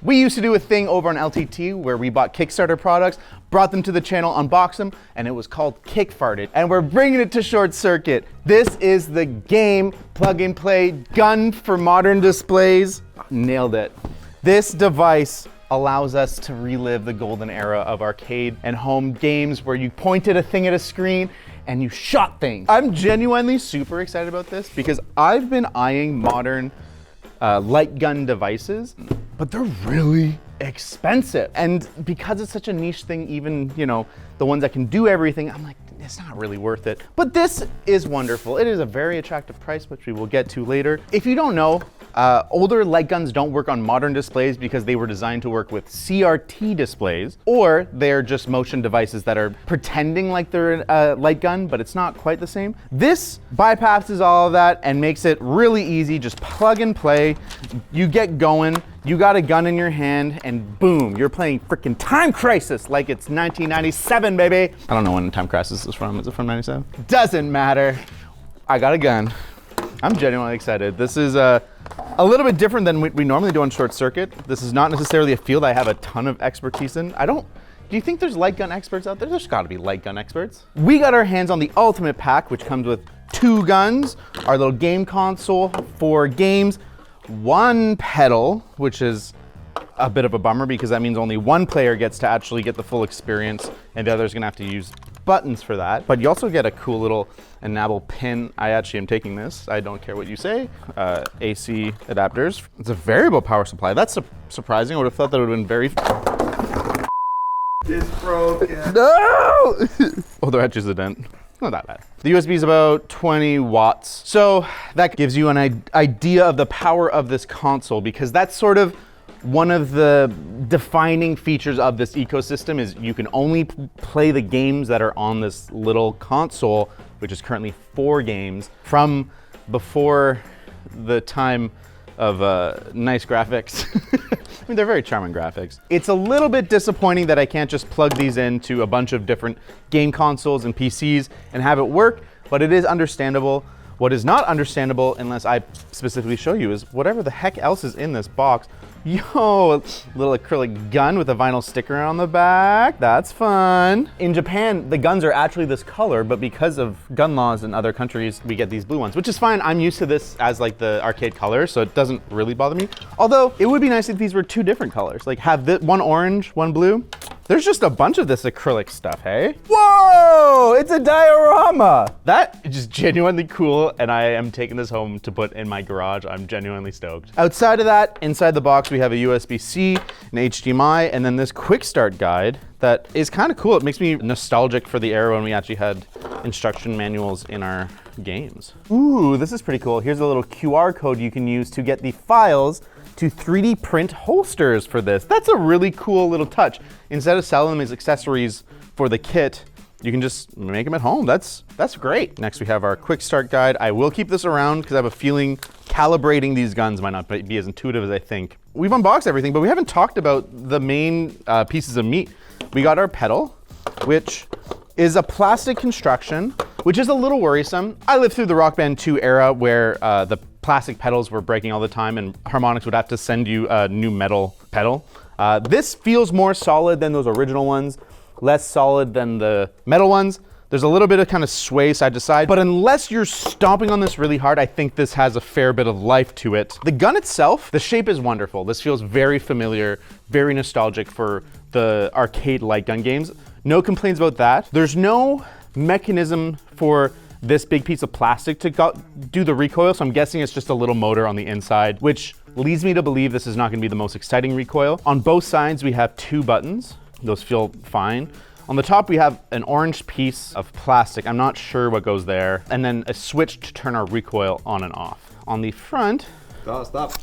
We used to do a thing over on LTT where we bought Kickstarter products, brought them to the channel, unboxed them, and it was called Kickfarted. And we're bringing it to ShortCircuit. This is the game plug and play gun for modern displays. Nailed it. This device allows us to relive the golden era of arcade and home games where you pointed a thing at a screen and you shot things. I'm genuinely super excited about this because I've been eyeing modern light gun devices, but they're really expensive. And because it's such a niche thing, even, you know, the ones that can do everything, I'm like, it's not really worth it. But this is wonderful. It is a very attractive price, which we will get to later. If you don't know, older light guns don't work on modern displays because they were designed to work with CRT displays, or they're just motion devices that are pretending like they're a light gun, but it's not quite the same. This bypasses all of that and makes it really easy. Just plug and play. You get going, you got a gun in your hand, and boom, you're playing freaking Time Crisis like it's 1997, baby. I don't know when Time Crisis is from. Is it from 97? Doesn't matter. I got a gun. I'm genuinely excited. This is a little bit different than we normally do on ShortCircuit. This is not necessarily a field I have a ton of expertise in. Do you think there's light gun experts out there? There's gotta be light gun experts. We got our hands on the Ultimate Pack, which comes with 2 guns, our little game console, 4 games, 1 pedal, which is a bit of a bummer because that means only 1 player gets to actually get the full experience and the other's gonna have to use buttons for that. But you also get a cool little enamel pin. I actually am taking this. I don't care what you say. AC adapters. It's a variable power supply. That's surprising. I would have thought that would have been very... It's broken. No! Oh, there actually is a dent. Not that bad. The USB is about 20 watts. So that gives you an idea of the power of this console, because that's sort of one of the defining features of this ecosystem is you can only play the games that are on this little console, which is currently 4 games from before the time of nice graphics. I mean, they're very charming graphics. It's a little bit disappointing that I can't just plug these into a bunch of different game consoles and PCs and have it work, but it is understandable. What is not understandable, unless I specifically show you, is whatever the heck else is in this box. Yo, a little acrylic gun with a vinyl sticker on the back. That's fun. In Japan, the guns are actually this color, but because of gun laws in other countries, we get these blue ones, which is fine. I'm used to this as like the arcade color, so it doesn't really bother me. Although, it would be nice if these were 2 different colors. Like have one orange, 1 blue. There's just a bunch of this acrylic stuff, hey? Whoa, it's a diorama. That is just genuinely cool, and I am taking this home to put in my garage. I'm genuinely stoked. Outside of that, inside the box, we have a USB-C, an HDMI, and then this quick start guide that is kind of cool. It makes me nostalgic for the era when we actually had instruction manuals in our games. Ooh, this is pretty cool. Here's a little QR code you can use to get the files to 3D print holsters for this. That's a really cool little touch. Instead of selling them as accessories for the kit, you can just make them at home. That's great. Next we have our quick start guide. I will keep this around because I have a feeling calibrating these guns might not be as intuitive as I think. We've unboxed everything, but we haven't talked about the main pieces of meat. We got our pedal, which is a plastic construction, which is a little worrisome. I lived through the Rock Band 2 era where the plastic pedals were breaking all the time and Harmonix would have to send you a new metal pedal. This feels more solid than those original ones, less solid than the metal ones. There's a little bit of kind of sway side to side, but unless you're stomping on this really hard, I think this has a fair bit of life to it. The gun itself, the shape is wonderful. This feels very familiar, very nostalgic for the arcade light gun games. No complaints about that. There's no mechanism for this big piece of plastic to do the recoil, so I'm guessing it's just a little motor on the inside, which leads me to believe this is not gonna be the most exciting recoil. On both sides, we have 2 buttons. Those feel fine. On the top, we have an orange piece of plastic. I'm not sure what goes there. And then a switch to turn our recoil on and off. On the front, Stop.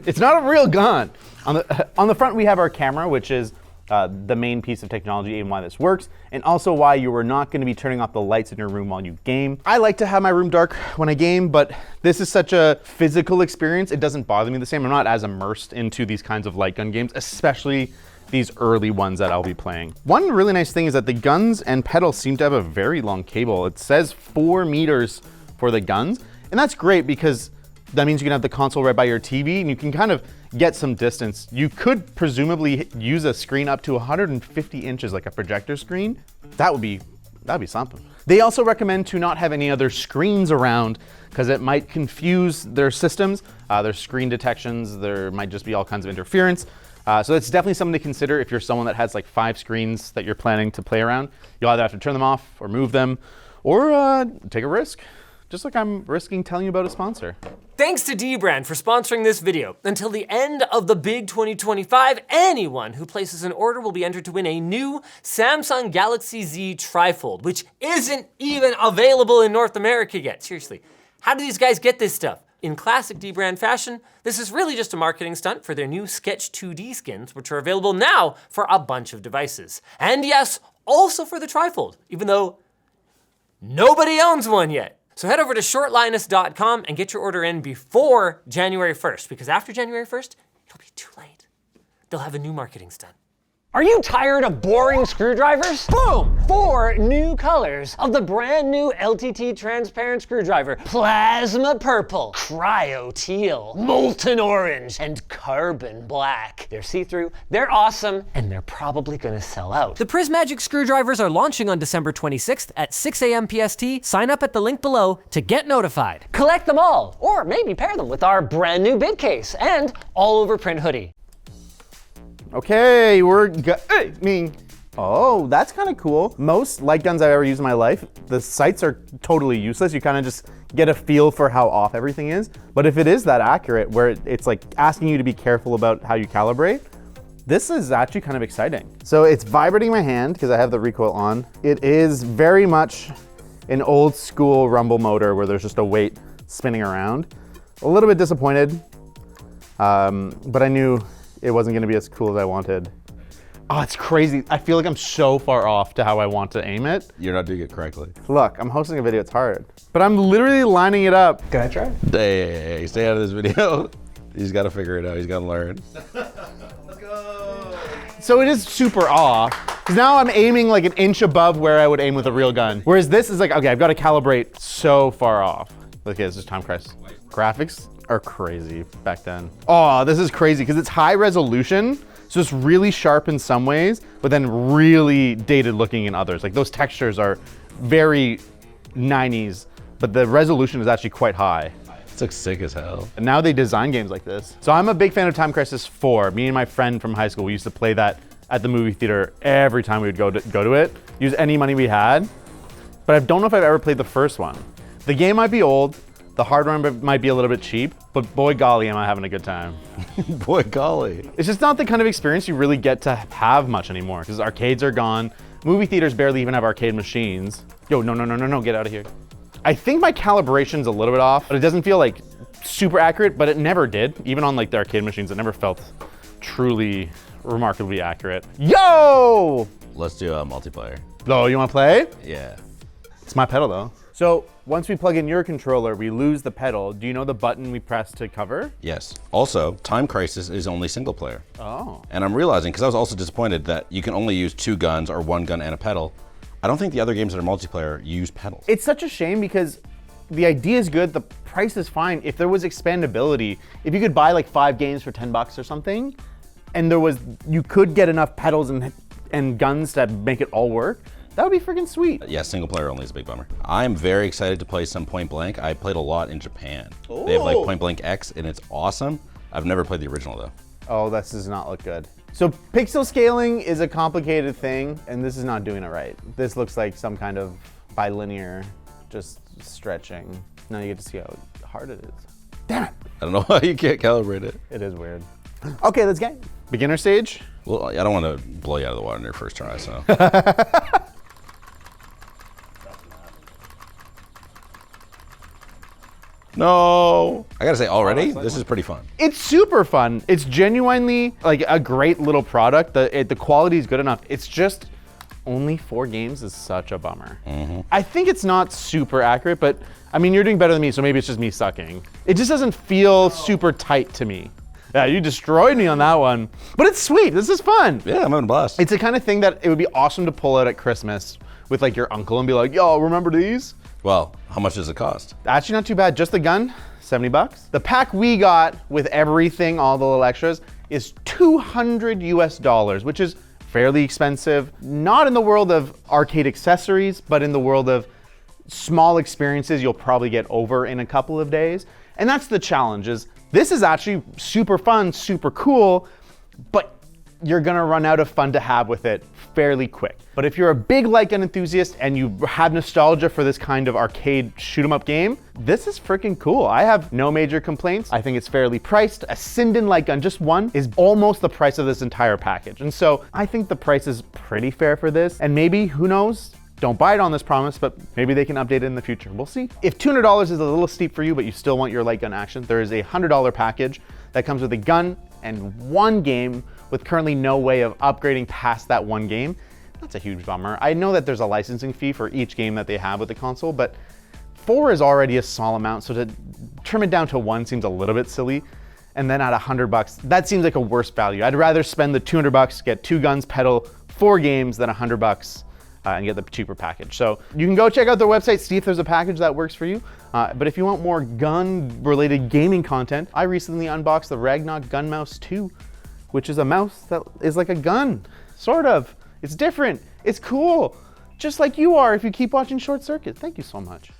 it's not a real gun. On the front, we have our camera, which is the main piece of technology and why this works, and also why you are not going to be turning off the lights in your room while you game. I like to have my room dark when I game, but this is such a physical experience, it doesn't bother me the same. I'm not as immersed into these kinds of light gun games, especially these early ones that I'll be playing. One really nice thing is that the guns and pedals seem to have a very long cable. It says 4 meters for the guns, and that's great because That means you can have the console right by your TV and you can kind of get some distance. You could presumably use a screen up to 150 inches, like a projector screen. That'd be something. They also recommend to not have any other screens around because it might confuse their systems, their screen detections, there might just be all kinds of interference. So it's definitely something to consider if you're someone that has like 5 screens that you're planning to play around. You'll either have to turn them off or move them or take a risk. Just like I'm risking telling you about a sponsor. Thanks to Dbrand for sponsoring this video. Until the end of the big 2025, anyone who places an order will be entered to win a new Samsung Galaxy Z trifold, which isn't even available in North America yet. Seriously, how do these guys get this stuff? In classic Dbrand fashion, this is really just a marketing stunt for their new Sketch 2D skins, which are available now for a bunch of devices. And yes, also for the trifold, even though nobody owns one yet. So head over to shortlinus.com and get your order in before January 1st, because after January 1st, it'll be too late. They'll have a new marketing stunt. Are you tired of boring screwdrivers? Boom! 4 new colors of the brand new LTT transparent screwdriver. Plasma purple, cryo teal, molten orange, and carbon black. They're see-through, they're awesome, and they're probably gonna sell out. The Prismagic screwdrivers are launching on December 26th at 6 a.m. PST. Sign up at the link below to get notified. Collect them all, or maybe pair them with our brand new bid case and all-over print hoodie. Okay, oh, that's kind of cool. Most light guns I've ever used in my life, the sights are totally useless. You kind of just get a feel for how off everything is. But if it is that accurate, where it's like asking you to be careful about how you calibrate, this is actually kind of exciting. So it's vibrating my hand because I have the recoil on. It is very much an old school rumble motor where there's just a weight spinning around. A little bit disappointed, but I knew it wasn't gonna be as cool as I wanted. Oh, it's crazy. I feel like I'm so far off to how I want to aim it. You're not doing it correctly. Look, I'm hosting a video, it's hard. But I'm literally lining it up. Can I try? Hey, stay out of this video. He's gotta figure it out, he's gotta learn. Let's go. So it is super off. Because now I'm aiming like an inch above where I would aim with a real gun. Whereas this is like, okay, I've got to calibrate so far off. Okay, this is time crisis. Graphics are crazy back then. Oh, this is crazy because it's high resolution. So it's really sharp in some ways, but then really dated looking in others. Like those textures are very 90s, but the resolution is actually quite high. It looks sick as hell. And now they design games like this. So I'm a big fan of Time Crisis 4. Me and my friend from high school, we used to play that at the movie theater every time we would go to it. Use any money we had. But I don't know if I've ever played the first one. The game might be old, the hardware might be a little bit cheap, but boy golly, am I having a good time. Boy golly. It's just not the kind of experience you really get to have much anymore because arcades are gone. Movie theaters barely even have arcade machines. Yo, no, get out of here. I think my calibration's a little bit off, but it doesn't feel like super accurate, but it never did. Even on like the arcade machines, it never felt truly remarkably accurate. Yo! Let's do a multiplayer. Oh, you wanna play? Yeah. It's my pedal though. So once we plug in your controller, we lose the pedal. Do you know the button we press to cover? Yes. Also, Time Crisis is only single player. Oh. And I'm realizing, because I was also disappointed that you can only use 2 guns or 1 gun and a pedal. I don't think the other games that are multiplayer use pedals. It's such a shame because the idea is good, the price is fine. If there was expandability, if you could buy like 5 games for $10 or something, and you could get enough pedals and guns to make it all work, that would be freaking sweet. Yeah, single player only is a big bummer. I'm very excited to play some Point Blank. I played a lot in Japan. Ooh. They have like Point Blank X and it's awesome. I've never played the original though. Oh, this does not look good. So pixel scaling is a complicated thing and this is not doing it right. This looks like some kind of bilinear, just stretching. Now you get to see how hard it is. Damn it. I don't know why you can't calibrate it. It is weird. Okay, let's get beginner stage. Well, I don't want to blow you out of the water in your first try, so. No. I gotta say, already, this is pretty fun. It's super fun. It's genuinely like a great little product. The quality is good enough. It's just only 4 games is such a bummer. Mm-hmm. I think it's not super accurate, but I mean, you're doing better than me, so maybe it's just me sucking. It just doesn't feel super tight to me. Yeah, you destroyed me on that one. But it's sweet, this is fun. Yeah, I'm having a blast. It's the kind of thing that it would be awesome to pull out at Christmas with like your uncle and be like, yo, remember these? Well, how much does it cost? Actually not too bad, just the gun, 70 bucks. The pack we got with everything, all the little extras, is $200 US, which is fairly expensive. Not in the world of arcade accessories, but in the world of small experiences you'll probably get over in a couple of days. And that's the challenge, is this is actually super fun, super cool, but you're gonna run out of fun to have with it fairly quick. But if you're a big light gun enthusiast and you have nostalgia for this kind of arcade shoot 'em up game, this is freaking cool. I have no major complaints. I think it's fairly priced. A Sinden light gun, just one, is almost the price of this entire package. And so I think the price is pretty fair for this. And maybe, who knows, don't buy it on this promise, but maybe they can update it in the future. We'll see. If $200 is a little steep for you, but you still want your light gun action, there is a $100 package that comes with a gun and one game with currently no way of upgrading past that one game. That's a huge bummer. I know that there's a licensing fee for each game that they have with the console, but 4 is already a small amount, so to trim it down to 1 seems a little bit silly. And then at $100, that seems like a worse value. I'd rather spend the $200, get 2 guns, pedal 4 games than $100 and get the cheaper package. So you can go check out their website, see if there's a package that works for you. But if you want more gun-related gaming content, I recently unboxed the Ragnarok Gun Mouse 2, which is a mouse that is like a gun, sort of. It's different, it's cool, just like you are if you keep watching Short Circuit. Thank you so much.